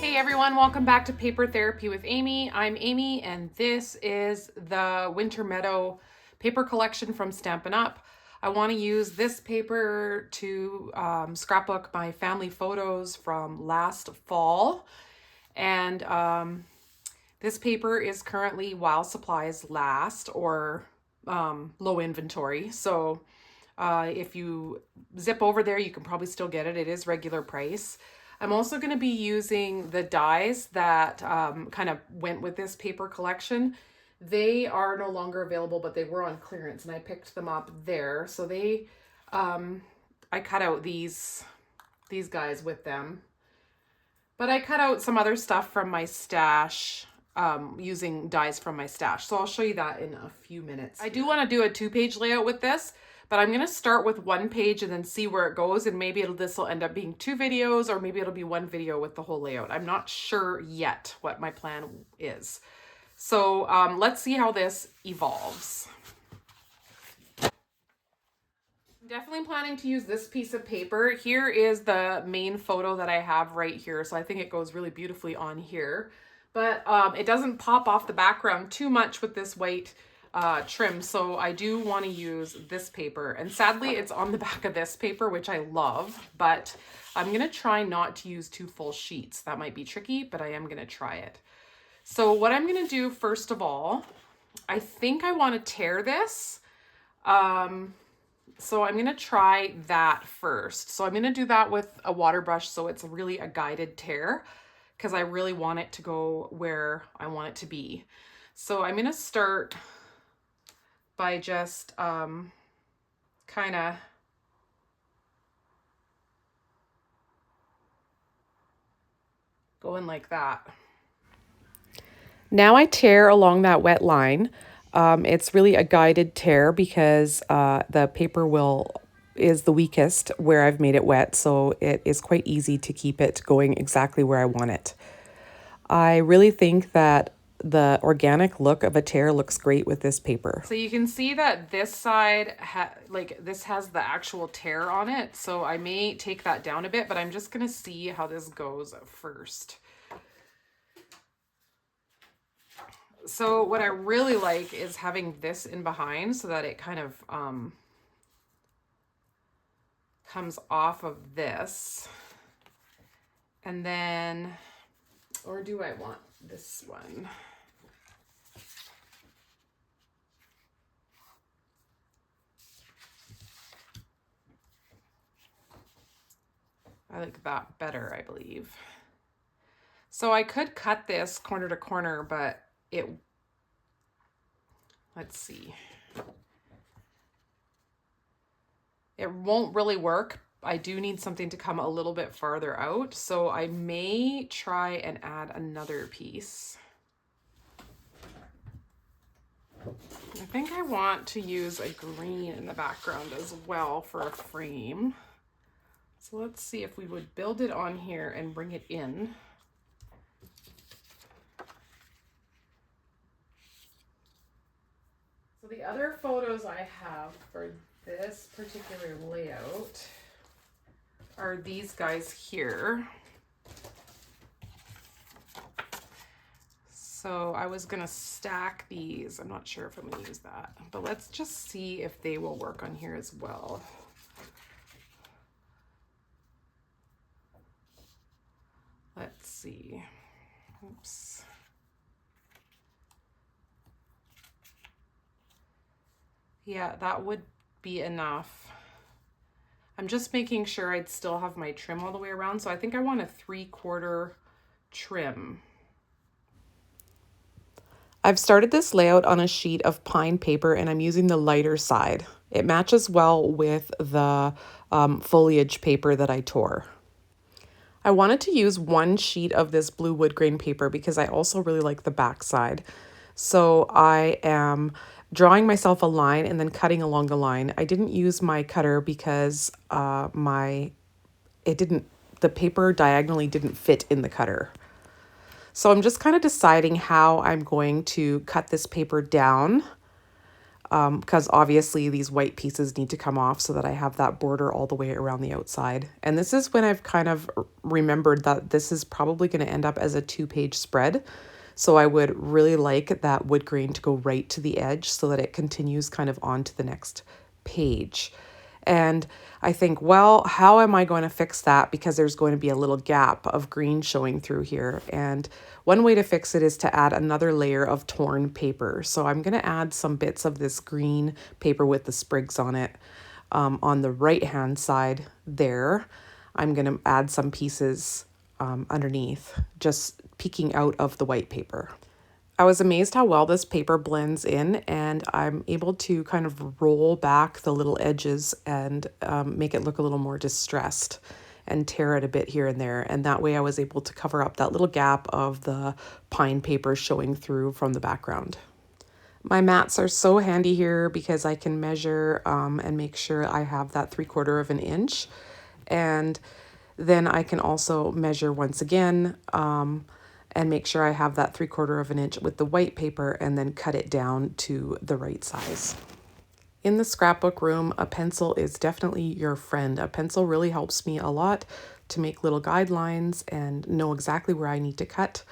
Hey everyone, welcome back to Paper Therapy with Amy. I'm Amy and this is the Winter Meadow paper collection from Stampin' Up. I want to use this paper to scrapbook my family photos from last fall. And this paper is currently while supplies last or low inventory. So if you zip over there, you can probably still get it. It is regular price. I'm also going to be using the dies that kind of went with this paper collection. They are no longer available, but they were on clearance and I picked them up there. So they, I cut out these guys with them. But I cut out some other stuff from my stash using dies from my stash. So I'll show you that in a few minutes. I do want to do a 2-page layout with this, but I'm going to start with 1 page and then see where it goes. And maybe this will end up being 2 videos, or maybe it'll be 1 video with the whole layout. I'm not sure yet what my plan is. So let's see how this evolves. I'm definitely planning to use this piece of paper. Here is the main photo that I have right here. So I think it goes really beautifully on here. But it doesn't pop off the background too much with this white trim, so I do want to use this paper, and sadly it's on the back of this paper, which I love, but I'm gonna try not to use 2 full sheets. That might be tricky, but I am gonna try it. So what I'm gonna do first of all, I think I want to tear this, so I'm gonna try that first. So I'm gonna do that with a water brush, so it's really a guided tear, because I really want it to go where I want it to be. So I'm gonna start by just kind of going like that. Now I tear along that wet line. It's really a guided tear because the paper is the weakest where I've made it wet, so it is quite easy to keep it going exactly where I want it. I really think that the organic look of a tear looks great with this paper. So you can see that this side, this has the actual tear on it. So I may take that down a bit, but I'm just going to see how this goes first. So what I really like is having this in behind so that it kind of comes off of this. And then, or do I want this one? I like that better, I believe. So I could cut this corner to corner, but let's see. It won't really work. I do need something to come a little bit farther out, so I may try and add another piece. I think I want to use a green in the background as well for a frame. So let's see if we would build it on here and bring it in. So the other photos I have for this particular layout are these guys here. So I was gonna stack these. I'm not sure if I'm gonna use that, but let's just see if they will work on here as well. Let's see. Oops. Yeah, that would be enough. I'm just making sure I'd still have my trim all the way around. So I think I want a 3/4 trim. I've started this layout on a sheet of pine paper and I'm using the lighter side. It matches well with the foliage paper that I tore. I wanted to use 1 sheet of this blue wood grain paper because I also really like the back side. So I am drawing myself a line and then cutting along the line. I didn't use my cutter because the paper diagonally didn't fit in the cutter. So I'm just kind of deciding how I'm going to cut this paper down. because obviously these white pieces need to come off so that I have that border all the way around the outside. And this is when I've kind of remembered that this is probably going to end up as a 2-page spread. So I would really like that wood grain to go right to the edge so that it continues kind of on to the next page. And I think, well, how am I going to fix that? Because there's going to be a little gap of green showing through here. And one way to fix it is to add another layer of torn paper. So I'm going to add some bits of this green paper with the sprigs on it on the right-hand side there. I'm going to add some pieces underneath, just peeking out of the white paper. I was amazed how well this paper blends in, and I'm able to kind of roll back the little edges and make it look a little more distressed and tear it a bit here and there. And that way I was able to cover up that little gap of the pine paper showing through from the background. My mats are so handy here because I can measure and make sure I have that 3/4 of an inch. And then I can also measure once again and make sure I have that 3/4 of an inch with the white paper and then cut it down to the right size. In the scrapbook room, a pencil is definitely your friend. A pencil really helps me a lot to make little guidelines and know exactly where I need to cut.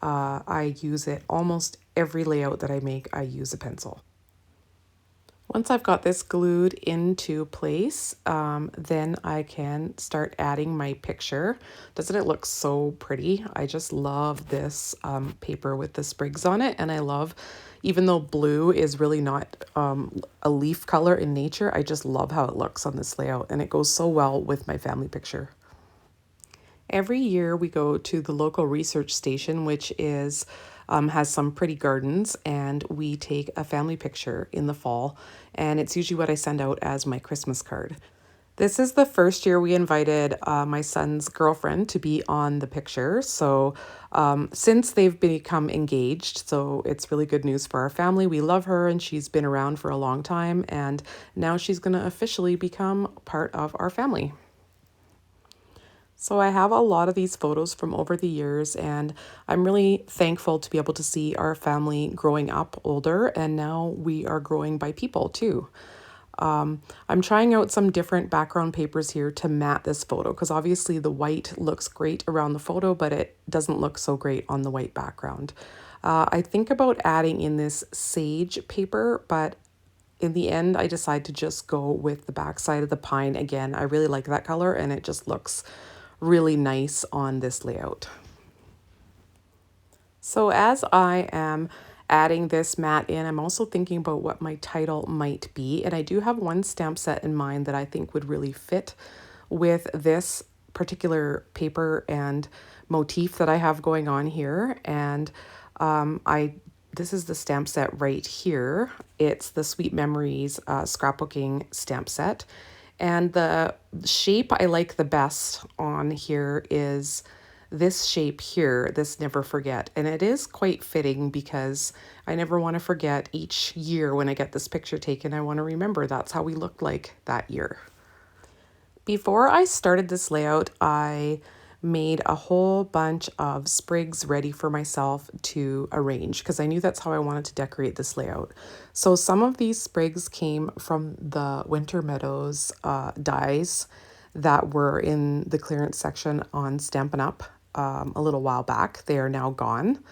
I use it almost every layout that I make. I use a pencil. Once I've got this glued into place, then I can start adding my picture. Doesn't it look so pretty? I just love this paper with the sprigs on it. And I love, even though blue is really not a leaf color in nature, I just love how it looks on this layout. And it goes so well with my family picture. Every year we go to the local research station, which is has some pretty gardens, and we take a family picture in the fall, and it's usually what I send out as my Christmas card. This is the first year we invited my son's girlfriend to be on the picture. So since they've become engaged, so it's really good news for our family. We love her and she's been around for a long time, and now she's going to officially become part of our family. So I have a lot of these photos from over the years, and I'm really thankful to be able to see our family growing up older, and now we are growing by people too. I'm trying out some different background papers here to matte this photo, because obviously the white looks great around the photo, but it doesn't look so great on the white background. I think about adding in this sage paper, but in the end, I decide to just go with the backside of the pine again. I really like that color, and it just looks really nice on this layout. So as I am adding this mat in, I'm also thinking about what my title might be. And I do have one stamp set in mind that I think would really fit with this particular paper and motif that I have going on here. And this is the stamp set right here. It's the Sweet Memories scrapbooking stamp set. And the shape I like the best on here is this shape here, this Never Forget. And it is quite fitting because I never want to forget each year when I get this picture taken. I want to remember that's how we looked like that year. Before I started this layout, I made a whole bunch of sprigs ready for myself to arrange because I knew that's how I wanted to decorate this layout. So some of these sprigs came from the Winter Meadows dies that were in the clearance section on Stampin' Up a little while back. They are now gone.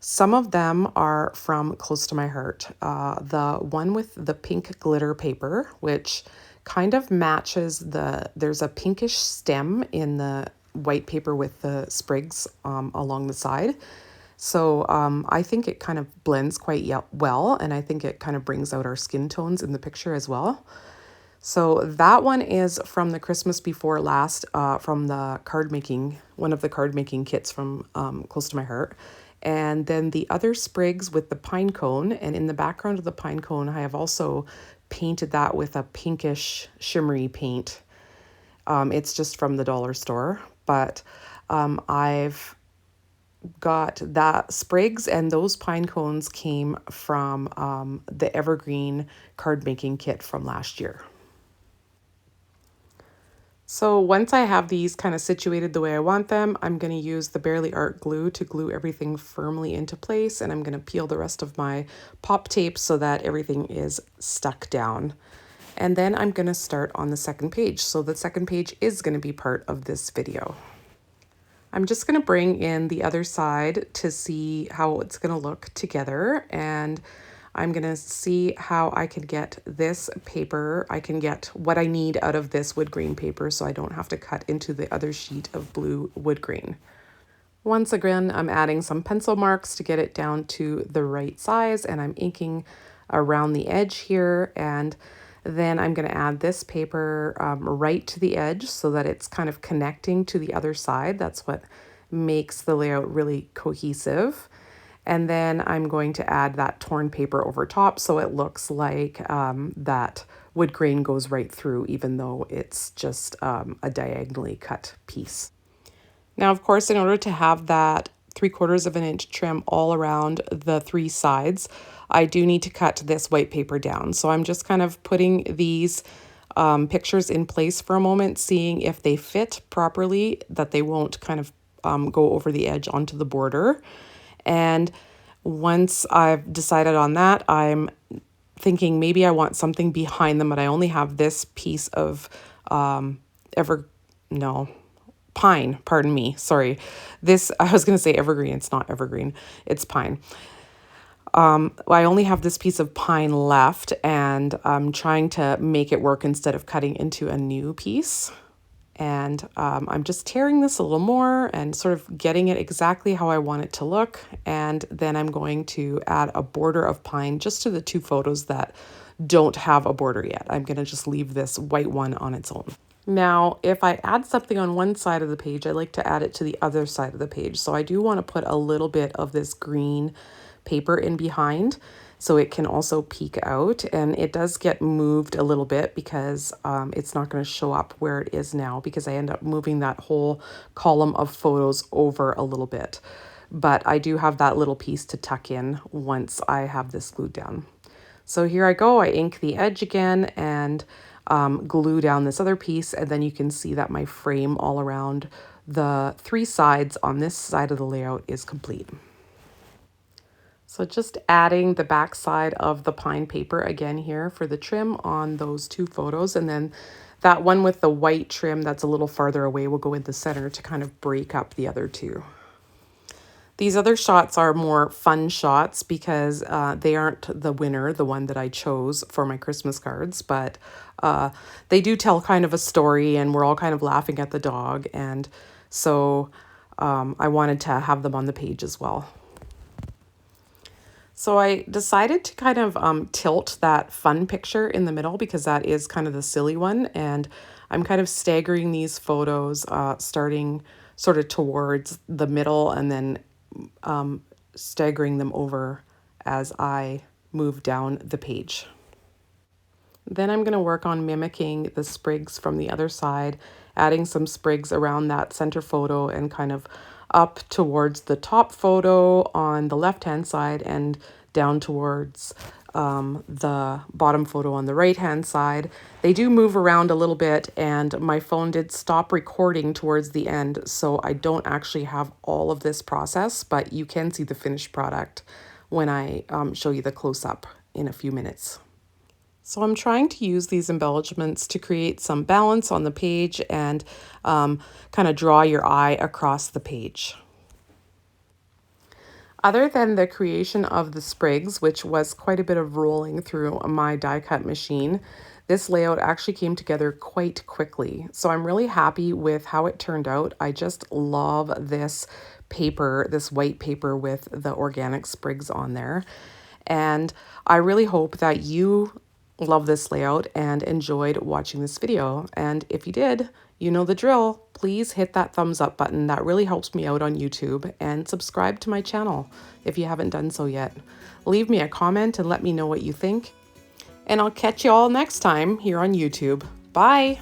Some of them are from Close to My Heart. The one with the pink glitter paper, which kind of matches there's a pinkish stem in the white paper with the sprigs along the side. So I think it kind of blends quite well, and I think it kind of brings out our skin tones in the picture as well. So that one is from the Christmas Before Last from the card making, one of the card making kits from Close to My Heart. And then the other sprigs with the pine cone, and in the background of the pine cone, I have also painted that with a pinkish shimmery paint. It's just from the dollar store, but I've got that sprigs, and those pine cones came from the Evergreen card making kit from last year. So once I have these kind of situated the way I want them, I'm going to use the Barely Art glue to glue everything firmly into place, and I'm going to peel the rest of my pop tape so that everything is stuck down. And then I'm going to start on the second page. So the second page is going to be part of this video. I'm just going to bring in the other side to see how it's going to look together, and I'm going to see how I can get this paper, I can get what I need out of this wood grain paper so I don't have to cut into the other sheet of blue wood grain. Once again, I'm adding some pencil marks to get it down to the right size, and I'm inking around the edge here, and then I'm going to add this paper right to the edge so that it's kind of connecting to the other side. That's what makes the layout really cohesive. And then I'm going to add that torn paper over top so it looks like that wood grain goes right through, even though it's just a diagonally cut piece. Now, of course, in order to have that 3/4 of an inch trim all around the 3 sides, I do need to cut this white paper down. So I'm just kind of putting these pictures in place for a moment, seeing if they fit properly, that they won't kind of go over the edge onto the border. And once I've decided on that, I'm thinking maybe I want something behind them, but I only have this piece of pine, pardon me, sorry. This, I was going to say evergreen, it's not evergreen, it's pine. I only have this piece of pine left, and I'm trying to make it work instead of cutting into a new piece. And I'm just tearing this a little more and sort of getting it exactly how I want it to look. And then I'm going to add a border of pine just to the 2 photos that don't have a border yet. I'm going to just leave this white one on its own. Now, if I add something on one side of the page, I like to add it to the other side of the page. So I do want to put a little bit of this green paper in behind so it can also peek out, and it does get moved a little bit because it's not going to show up where it is now because I end up moving that whole column of photos over a little bit. But I do have that little piece to tuck in once I have this glued down. So here I go, I ink the edge again and glue down this other piece, and then you can see that my frame all around the 3 sides on this side of the layout is complete. So just adding the back side of the pine paper again here for the trim on those 2 photos, and then that one with the white trim that's a little farther away will go in the center to kind of break up the other 2. These other shots are more fun shots because they aren't the winner, the one that I chose for my Christmas cards, but they do tell kind of a story, and we're all kind of laughing at the dog, and so I wanted to have them on the page as well. So I decided to kind of tilt that fun picture in the middle because that is kind of the silly one, and I'm kind of staggering these photos starting sort of towards the middle and then staggering them over as I move down the page. Then I'm going to work on mimicking the sprigs from the other side, adding some sprigs around that center photo and kind of up towards the top photo on the left-hand side and down towards the bottom photo on the right-hand side. They do move around a little bit, and my phone did stop recording towards the end, so I don't actually have all of this process, but you can see the finished product when I show you the close-up in a few minutes. So I'm trying to use these embellishments to create some balance on the page and kind of draw your eye across the page. Other than the creation of the sprigs, which was quite a bit of rolling through my die cut machine, this layout actually came together quite quickly. So I'm really happy with how it turned out. I just love this paper, this white paper with the organic sprigs on there. And I really hope that you love this layout and enjoyed watching this video. And if you did, you know the drill. Please hit that thumbs up button. That really helps me out on YouTube, and subscribe to my channel if you haven't done so yet. Leave me a comment and let me know what you think. And I'll catch you all next time here on YouTube. Bye.